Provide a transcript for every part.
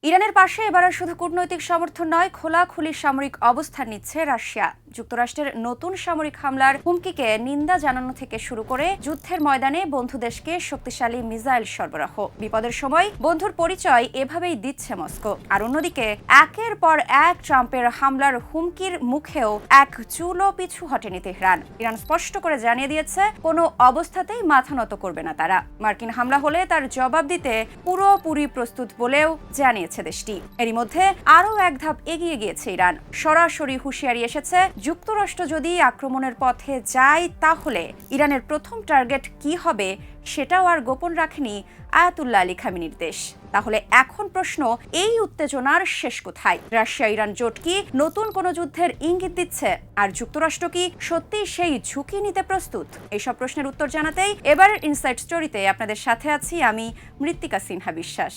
ইরানের পাশে এবার আর শুধু কূটনৈতিক সমর্থন নয়, খোলাখুলি সামরিক অবস্থান নিচ্ছে রাশিয়া। যুক্তরাষ্ট্রের নতুন সামরিক হামলার হুমকিকে নিন্দা জানানো থেকে শুরু করে যুদ্ধের ময়দানে বন্ধু দেশকে শক্তিশালী মিসাইল সরবরাহ। বিপদের সময় বন্ধুর পরিচয় এভাবেই দিচ্ছে মস্কো। আর অন্যদিকে একের পর এক ট্রাম্পের হামলার হুমকির মুখেও এক চুলও পিছু হটেনি তেহরান। ইরান স্পষ্ট করে জানিয়ে দিয়েছে, কোনো অবস্থাতেই মাথা নত করবে না তারা। মার্কিন হামলা হলে তার জবাব দিতে পুরোপুরি প্রস্তুত বলেও জানিয়েছে দেশটি। এরই মধ্যে আরও এক ধাপ এগিয়ে গিয়েছে ইরান। সরাসরি হুঁশিয়ারি এসেছে, যুক্তরাষ্ট্র যদি আক্রমণের পথে যায় তাহলে ইরানের প্রথম টার্গেট কি হবে সেটাও আর গোপন রাখেনি আয়াতুল্লাহ আলী খামেনির দেশ। তাহলে এখন প্রশ্ন, এই উত্তেজনার শেষ কোথায়? রাশিয়া ইরান জোট কি নতুন কোনো যুদ্ধের ইঙ্গিত দিচ্ছে? আর যুক্তরাষ্ট্র কি সত্যি সেই ঝুঁকি নিতে প্রস্তুত? এইসব প্রশ্নের উত্তর জানাতেই এবার ইনসাইড স্টোরিতে আপনাদের সাথে আছি আমি, মৃত্তিকা সিনহা বিশ্বাস।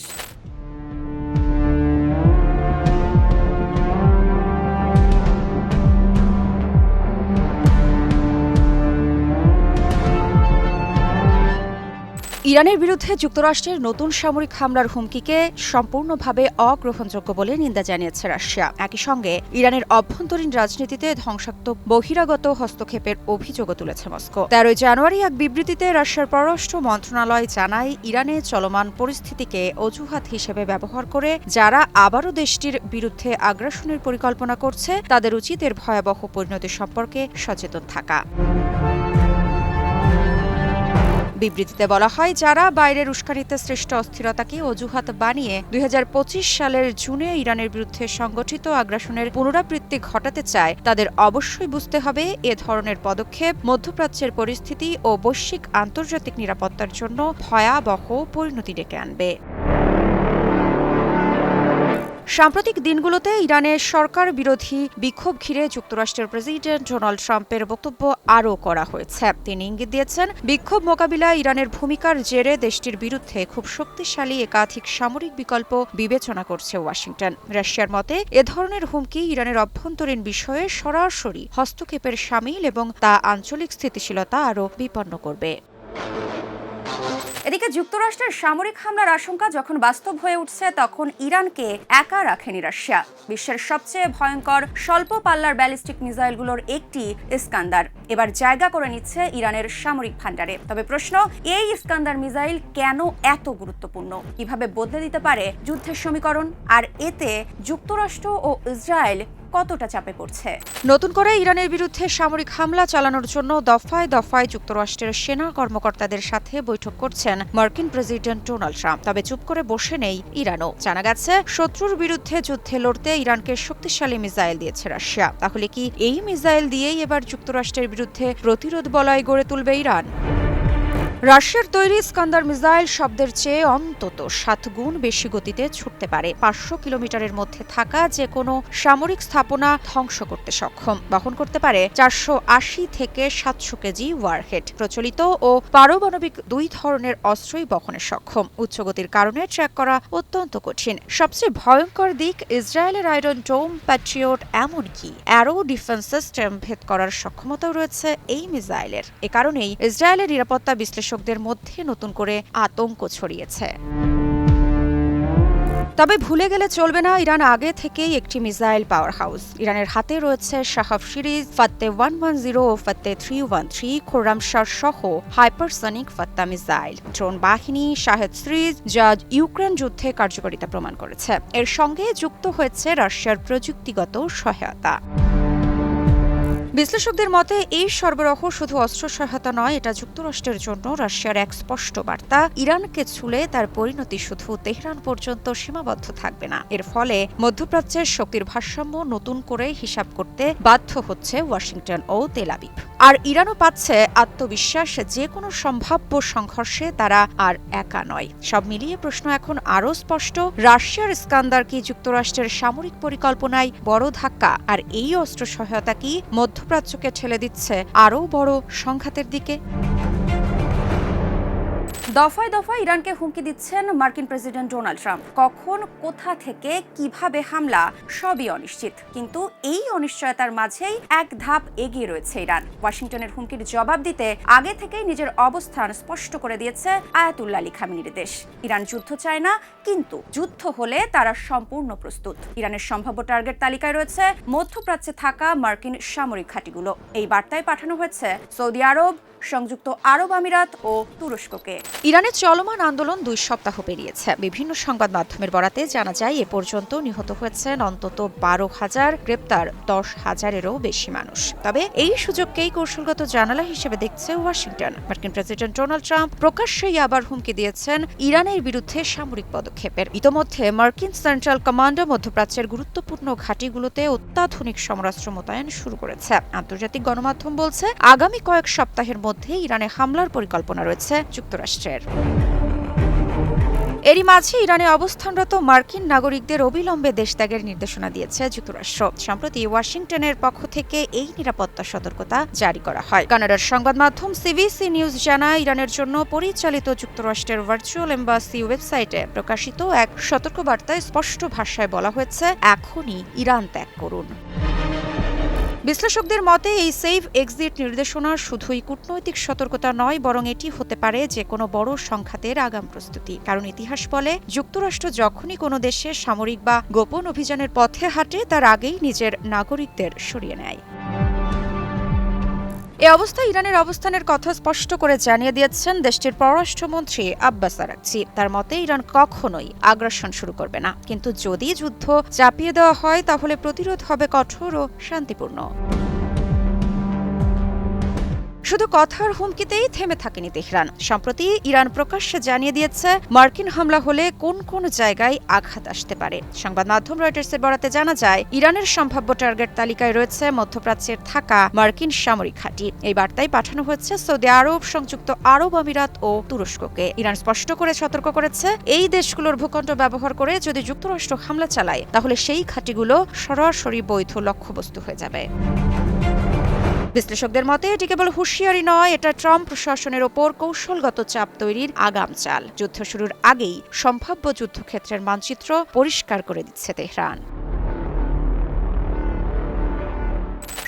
ইরানের বিরুদ্ধে যুক্তরাষ্ট্রের নতুন সামরিক হামলার হুমকিকে সম্পূর্ণভাবে অগ্রহণযোগ্য বলে নিন্দা জানিয়েছে রাশিয়া। একই সঙ্গে ইরানের অভ্যন্তরীণ রাজনীতিতে ধ্বংসাত্মক বহিরাগত হস্তক্ষেপের অভিযোগও তুলেছে মস্কো। 13 জানুয়ারি এক বিবৃতিতে রাশিয়ার পররাষ্ট্র মন্ত্রণালয় জানায়, ইরানে চলমান পরিস্থিতিকে অজুহাত হিসেবে ব্যবহার করে যারা আবারও দেশটির বিরুদ্ধে আগ্রাসনের পরিকল্পনা করছে তাদের উচিত এর ভয়াবহ পরিণতি সম্পর্কে সচেতন থাকা। বিবৃতিতে বলা হয়, যারা বাইরের উস্কানিতে সৃষ্ট অস্থিরতাকে অজুহাত বানিয়ে 2025 সালের জুনে ইরানের বিরুদ্ধে সংগঠিত আগ্রাসনের পুনরাবৃত্তি ঘটাতে চায় তাদের অবশ্যই বুঝতে হবে এ ধরনের পদক্ষেপ মধ্যপ্রাচ্যের পরিস্থিতি ও বৈশ্বিক আন্তর্জাতিক নিরাপত্তার জন্য ভয়াবহ পরিণতি ডেকে আনবে। সাম্প্রতিক দিনগুলোতে ইরানের সরকার বিরোধী বিক্ষোভ ঘিরে যুক্তরাষ্ট্রের প্রেসিডেন্ট ডোনাল্ড ট্রাম্পের বক্তব্য আরও কড়া হয়েছে। তিনি ইঙ্গিত দিয়েছেন, বিক্ষোভ মোকাবিলায় ইরানের ভূমিকার জেরে দেশটির বিরুদ্ধে খুব শক্তিশালী একাধিক সামরিক বিকল্প বিবেচনা করছে ওয়াশিংটন। রাশিয়ার মতে এ ধরনের হুমকি ইরানের অভ্যন্তরীণ বিষয়ে সরাসরি হস্তক্ষেপের শামিল এবং তা আঞ্চলিক স্থিতিশীলতা আরও বিপন্ন করবে। এদিকে যুক্তরাষ্ট্রের সামরিক হামলার আশঙ্কা যখন বাস্তব হয়ে উঠছে, তখন ইরানকে একা রাখেনি রাশিয়া। বিশ্বের সবচেয়ে ভয়ঙ্কর স্বল্প পাল্লার ব্যালিস্টিক মিসাইলগুলোর একটি ইস্কান্দার এবার জায়গা করে নিচ্ছে ইরানের সামরিক ভান্ডারে। তবে প্রশ্ন, এই ইস্কান্দার মিসাইল কেন এত গুরুত্বপূর্ণ? কিভাবে বদলে দিতে পারে যুদ্ধের সমীকরণ? আর এতে যুক্তরাষ্ট্র ও ইসরায়েল কতটা চাপে পড়ছে? নতুন করে ইরানের বিরুদ্ধে সামরিক হামলা চালানোর জন্য দফায় দফায় যুক্তরাষ্ট্রের সেনা কর্মকর্তাদের সাথে বৈঠক করছেন মার্কিন প্রেসিডেন্ট ডোনাল্ড ট্রাম্প। তবে চুপ করে বসে নেই ইরানও। জানা গেছে, শত্রুর বিরুদ্ধে যুদ্ধে লড়তে ইরানকে শক্তিশালী মিসাইল দিয়েছে রাশিয়া। তাহলে কি এই মিসাইল দিয়েই এবার যুক্তরাষ্ট্রের বিরুদ্ধে প্রতিরোধ বলয় গড়ে তুলবে ইরান? রাশিয়ার তৈরি ইস্কান্দার মিসাইল শব্দের চেয়ে অন্তত 7 গুণ বেশি গতিতে ছুটতে পারে। 500 কিলোমিটারের মধ্যে থাকা যে কোনো সামরিক স্থাপনা ধ্বংস করতে সক্ষম। বহন করতে পারে 480 থেকে 700 কেজি ওয়ারহেড। প্রচলিত ও পারমাণবিক দুই ধরনের অস্ত্রই বহনে সক্ষম। উচ্চ গতির কারণে ট্র্যাক করা অত্যন্ত কঠিন। সবচেয়ে ভয়ঙ্কর দিক, ইসরায়েলের আয়রন ডোম, প্যাট্রিয়ট, এমনকি অ্যারো ডিফেন্স সিস্টেম ভেদ করার সক্ষমতাও রয়েছে এই মিসাইলের। এ কারণেই ইসরায়েলের নিরাপত্তা বিশ্লেষকদের মধ্যে নতুন করে আতঙ্ক ছড়িয়েছে। তবে ভুলে গেলে চলবে না, ইরান আগে থেকেই একটি মিসাইল পাওয়ার হাউস। ইরানের হাতে রয়েছে শাহাব সিরিজ, ফাত্তে 110 ও ফাত্তে 313, খোরামশার সহ হাইপারসনিক ফাত্তা মিসাইল, ড্রোন বাহিনী, শাহেদ সিরিজ, যা ইউক্রেন যুদ্ধে কার্যকারিতা প্রমাণ করেছে। এর সঙ্গে যুক্ত হয়েছে রাশিয়ার প্রযুক্তিগত সহায়তা। বিশ্লেষকদের মতে এই সরবরাহ শুধু অস্ত্র সহায়তা নয়, এটা যুক্তরাষ্ট্রের জন্য রাশিয়ার এক স্পষ্ট বার্তা, ইরানকে ছুঁলে তার পরিণতি শুধু তেহরান পর্যন্ত সীমাবদ্ধ থাকবে না। এর ফলে মধ্যপ্রাচ্যের শক্তির ভারসাম্য নতুন করে হিসাব করতে বাধ্য হচ্ছে ওয়াশিংটন ও তেল আবিব। আর ইরানও পাচ্ছে আত্মবিশ্বাস, যে কোনো সম্ভাব্য সংঘর্ষে তারা আর একা নয়। সব মিলিয়ে প্রশ্ন এখন আরও স্পষ্ট, রাশিয়ার ইস্কান্দার কি যুক্তরাষ্ট্রের সামরিক পরিকল্পনায় বড় ধাক্কা? আর এই অস্ত্র সহায়তা কি মধ্যপ্রাচ্যকে ঠেলে দিচ্ছে আরও বড় সংঘাতের দিকে? দফায় দফায় ইরানকে হুমকি দিচ্ছেন মার্কিন প্রেসিডেন্ট ডোনাল্ড ট্রাম্প। কখন, কোথা থেকে, কিভাবে হামলা সবই অনিশ্চিত, কিন্তু এই অনিশ্চয়তার মাঝেই এক ধাপ এগিয়ে রয়েছে ইরান। ওয়াশিংটনের হুমকির জবাব দিতে আগে থেকেই নিজের অবস্থান স্পষ্ট করে দিয়েছে আয়াতুল্লাহ আলী খামেনির দেশ। ইরান যুদ্ধ চায় না, কিন্তু যুদ্ধ হলে তারা সম্পূর্ণ প্রস্তুত। ইরানের সম্ভাব্য টার্গেট তালিকায় রয়েছে মধ্যপ্রাচ্যে থাকা মার্কিন সামরিক ঘাঁটিগুলো। এই বার্তায় পাঠানো হয়েছে সৌদি আরব, সংযুক্ত আরব আমিরাত ও তুরস্ককে। ইরানের চলমান আন্দোলন 2 সপ্তাহ পেরিয়েছে। বিভিন্ন সংবাদ মাধ্যমের বরাতে জানা যায় এ পর্যন্ত নিহত হয়েছেন অন্তত 12,000, গ্রেপ্তার 10,000-এরও বেশি মানুষ। তবে এই সুযোগকেই কৌশলগত জানালা হিসেবে দেখছে ওয়াশিংটন। মার্কিন প্রেসিডেন্ট ডোনাল্ড ট্রাম্প প্রকাশ্যেই আবার হুমকি দিয়েছেন ইরানের বিরুদ্ধে সামরিক পদক্ষেপের। ইতোমধ্যে মার্কিন সেন্ট্রাল কমান্ডো মধ্যপ্রাচ্যের গুরুত্বপূর্ণ ঘাঁটিগুলোতে অত্যাধুনিক সমরাস্ত্র মোতায়েন শুরু করেছে। আন্তর্জাতিক গণমাধ্যম বলছে আগামী কয়েক সপ্তাহের মধ্যে ইরানে হামলার পরিকল্পনা রয়েছে যুক্তরাষ্ট্রের। এরই মাঝে ইরানে অবস্থানরত মার্কিন নাগরিকদের অবিলম্বে দেশ ত্যাগের নির্দেশনা দিয়েছে যুক্তরাষ্ট্র। সম্প্রতি ওয়াশিংটনের পক্ষ থেকে এই নিরাপত্তা সতর্কতা জারি করা হয়। কানাডার সংবাদ মাধ্যম সিবিসি নিউজ জানায়, ইরানের জন্য পরিচালিত যুক্তরাষ্ট্রের ভার্চুয়াল এম্বাসি ওয়েবসাইটে প্রকাশিত এক সতর্কবার্তায় স্পষ্ট ভাষায় বলা হয়েছে, এখনই ইরান ত্যাগ করুন। বিশ্লেষকদের মতে এই সেভ এক্সিট নির্দেশনা শুধুই কূটনৈতিক সতর্কতা নয়, বরং এটি হতে পারে যে কোনো বড় সংঘাতের আগাম প্রস্তুতি। কারণ ইতিহাস বলে, যুক্তরাষ্ট্র যখনই কোনো দেশে সামরিক বা গোপন অভিযানের পথে হাঁটে, তার আগেই নিজের নাগরিকদের সরিয়ে নেয়। এ অবস্থায় ইরানের অবস্থানের কথা স্পষ্ট করে জানিয়ে দিয়েছেন দেশটির পররাষ্ট্রমন্ত্রী আব্বাস আরাগচি। তার মতে ইরান কখনোই আগ্রাসন শুরু করবে না, কিন্তু যদি যুদ্ধ চাপিয়ে দেওয়া হয় তাহলে প্রতিরোধ হবে কঠোর ও শান্তিপূর্ণ। শুধু কথার হুমকিতেই থেমে থাকেনি তেহরান। সম্প্রতি ইরান প্রকাশ্যে জানিয়ে দিয়েছে মার্কিন হামলা হলে কোন কোন জায়গায় আঘাত আসতে পারে। সংবাদ মাধ্যম রয়টার্সের বরাতে জানা যায়, ইরানের সম্ভাব্য টার্গেট তালিকায় রয়েছে মধ্যপ্রাচ্যের থাকা মার্কিন সামরিক ঘাঁটি। এই বার্তায় পাঠানো হয়েছে সৌদি আরব, সংযুক্ত আরব আমিরাত ও তুরস্ককে। ইরান স্পষ্ট করে সতর্ক করেছে, এই দেশগুলোর ভূখণ্ড ব্যবহার করে যদি যুক্তরাষ্ট্র হামলা চালায়, তাহলে সেই ঘাঁটিগুলো সরাসরি বৈধ লক্ষ্যবস্তু হয়ে যাবে। বিশ্লেষকদের মতে এটি কেবল হুঁশিয়ারি নয়, এটা ট্রাম্প প্রশাসনের ওপর কৌশলগত চাপ তৈরির আগাম চাল। যুদ্ধ শুরুর আগেই সম্ভাব্য যুদ্ধক্ষেত্রের মানচিত্র পরিষ্কার করে দিচ্ছে তেহরান।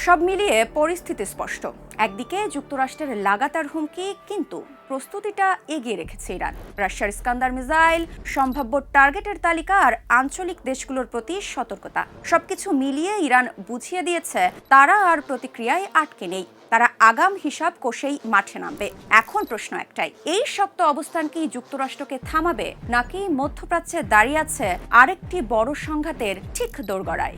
সব মিলিয়ে পরিস্থিতি স্পষ্ট। একদিকে যুক্তরাষ্ট্রের লাগাতার হুমকি, কিন্তু প্রস্তুতিটা এগিয়ে রেখেছে ইরান। রাশিয়ার ইস্কান্দার মিসাইল, সম্ভাব্য টার্গেটের তালিকা আর আঞ্চলিক দেশগুলোর প্রতি সতর্কতা, সবকিছু মিলিয়ে ইরান বুঝিয়ে দিয়েছে তারা আর প্রতিক্রিয়ায় আটকে নেই। তারা আগাম হিসাব কষেই মাঠে নামবে। এখন প্রশ্ন একটাই, এই শক্ত অবস্থান কি যুক্তরাষ্ট্রকে থামাবে, নাকি মধ্যপ্রাচ্যে দাঁড়িয়ে আছে আরেকটি বড় সংঘাতের ঠিক দোরগড়ায়?